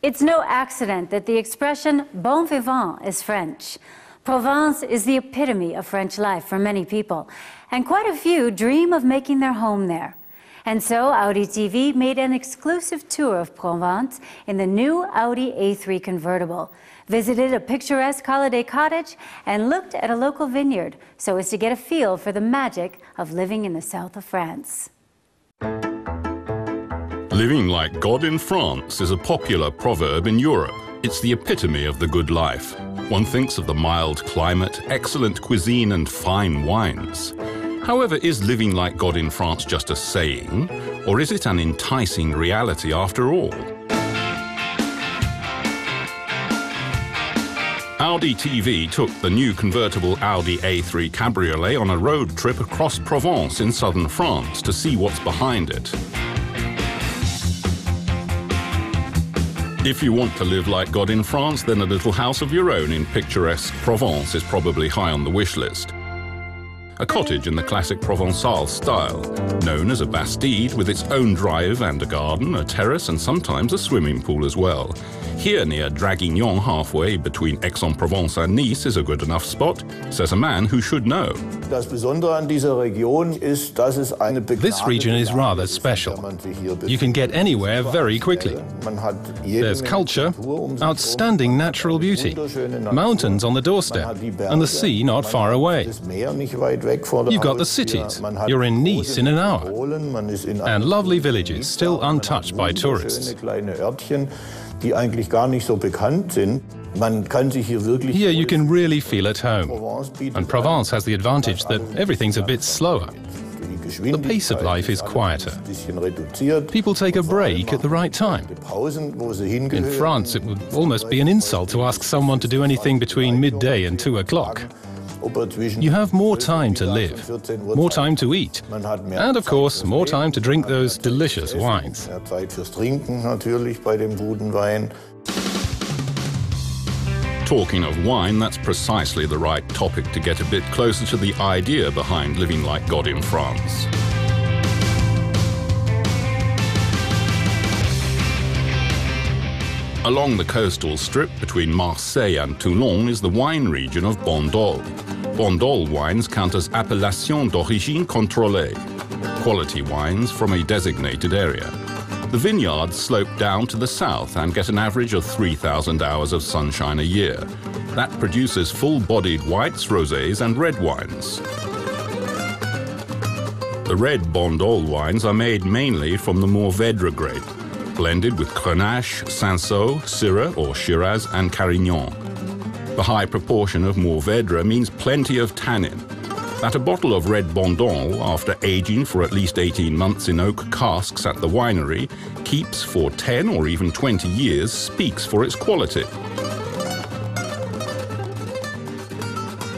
It's no accident that the expression bon vivant is French. Provence is the epitome of French life for many people, and quite a few dream of making their home there. And so Audi TV made an exclusive tour of Provence in the new Audi A3 convertible, visited a picturesque holiday cottage, and looked at a local vineyard so as to get a feel for the magic of living in the south of France. Living like God in France is a popular proverb in Europe. It's the epitome of the good life. One thinks of the mild climate, excellent cuisine and fine wines. However, is living like God in France just a saying, or is it an enticing reality after all? Audi TV took the new convertible Audi A3 Cabriolet on a road trip across Provence in southern France to see what's behind it. If you want to live like God in France, then a little house of your own in picturesque Provence is probably high on the wish list. A cottage in the classic Provençal style, known as a bastide with its own drive and a garden, a terrace and sometimes a swimming pool as well. Here near Draguignan, halfway between Aix-en-Provence and Nice, is a good enough spot, says a man who should know. This region is rather special. You can get anywhere very quickly. There's culture, outstanding natural beauty, mountains on the doorstep, and the sea not far away. You've got the cities. You're in Nice in an hour. And lovely villages still untouched by tourists. Here you can really feel at home. And Provence has the advantage that everything's a bit slower. The pace of life is quieter. People take a break at the right time. In France, it would almost be an insult to ask someone to do anything between midday and 2 o'clock. You have more time to live, more time to eat, and of course, more time to drink those delicious wines. Talking of wine, that's precisely the right topic to get a bit closer to the idea behind living like God in France. Along the coastal strip between Marseille and Toulon is the wine region of Bandol. Bandol wines count as appellation d'origine contrôlée, quality wines from a designated area. The vineyards slope down to the south and get an average of 3,000 hours of sunshine a year. That produces full-bodied whites, rosés and red wines. The red Bandol wines are made mainly from the Mourvèdre grape, blended with Grenache, Cinsault, Syrah or Shiraz and Carignan. The high proportion of Mourvèdre means plenty of tannin. That a bottle of red Bandol, after aging for at least 18 months in oak casks at the winery, keeps for 10 or even 20 years speaks for its quality.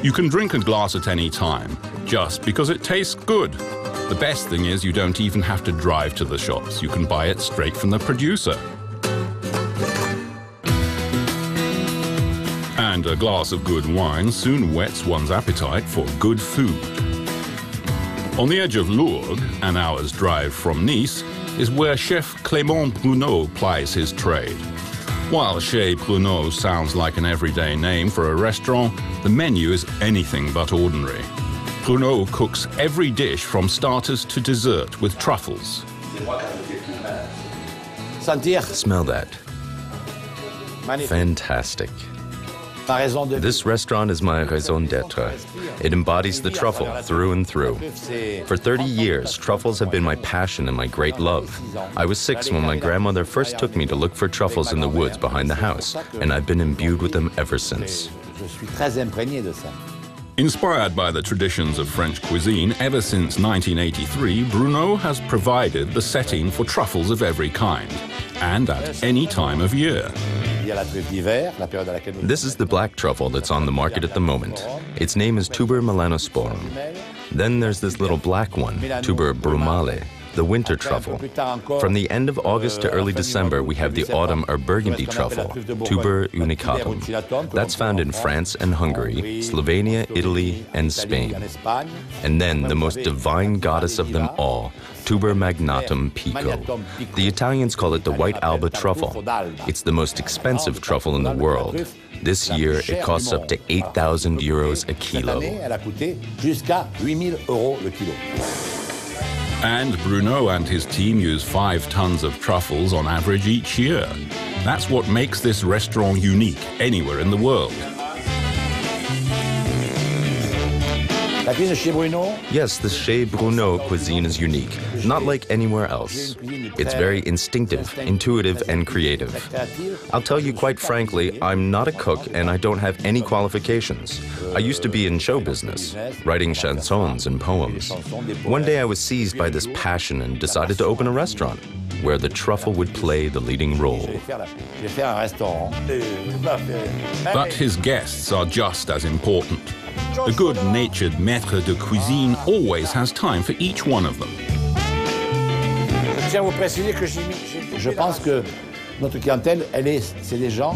You can drink a glass at any time, just because it tastes good. The best thing is you don't even have to drive to the shops. You can buy it straight from the producer. And a glass of good wine soon whets one's appetite for good food. On the edge of Lourdes, an hour's drive from Nice, is where Chef Clément Bruneau plies his trade. While Chez Bruneau sounds like an everyday name for a restaurant, the menu is anything but ordinary. Bruneau cooks every dish from starters to dessert with truffles. Smell that. Fantastic. This restaurant is my raison d'être. It embodies the truffle through and through. For 30 years, truffles have been my passion and my great love. I was 6 when my grandmother first took me to look for truffles in the woods behind the house, and I've been imbued with them ever since. Inspired by the traditions of French cuisine, ever since 1983, Bruneau has provided the setting for truffles of every kind, and at any time of year. This is the black truffle that's on the market at the moment. Its name is Tuber melanosporum. Then there's this little black one, Tuber brumale. the winter truffle. From the end of August to early December, we have the autumn or burgundy truffle, Tuber unicatum. That's found in France and Hungary, Slovenia, Italy, and Spain. And then the most divine goddess of them all, Tuber magnatum pico. The Italians call it the white Alba truffle. It's the most expensive truffle in the world. This year, it costs up to 8,000 euros a kilo. And Bruno and his team use 5 tons of truffles on average each year. That's what makes this restaurant unique anywhere in the world. Yes, the Chez Bruno cuisine is unique, not like anywhere else. It's very instinctive, intuitive, and creative. I'll tell you quite frankly, I'm not a cook and I don't have any qualifications. I used to be in show business, writing chansons and poems. One day I was seized by this passion and decided to open a restaurant where the truffle would play the leading role. But his guests are just as important. A good-natured maître de cuisine always has time for each one of them.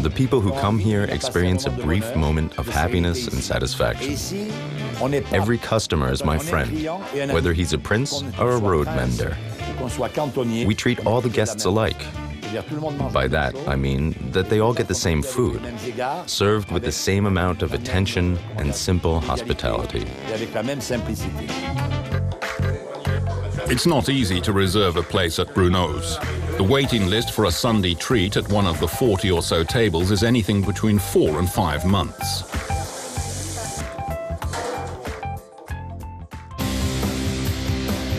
The people who come here experience a brief moment of happiness and satisfaction. Every customer is my friend, whether he's a prince or a road mender. We treat all the guests alike. By that, I mean that they all get the same food, served with the same amount of attention and simple hospitality. It's not easy to reserve a place at Bruno's. The waiting list for a Sunday treat at one of the 40 or so tables is anything between 4 and 5 months.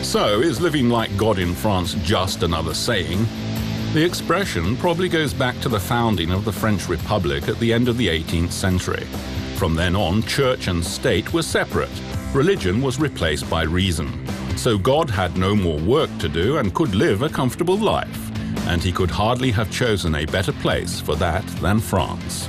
So, is living like God in France just another saying? The expression probably goes back to the founding of the French Republic at the end of the 18th century. From then on, church and state were separate. Religion was replaced by reason. So God had no more work to do and could live a comfortable life. And he could hardly have chosen a better place for that than France.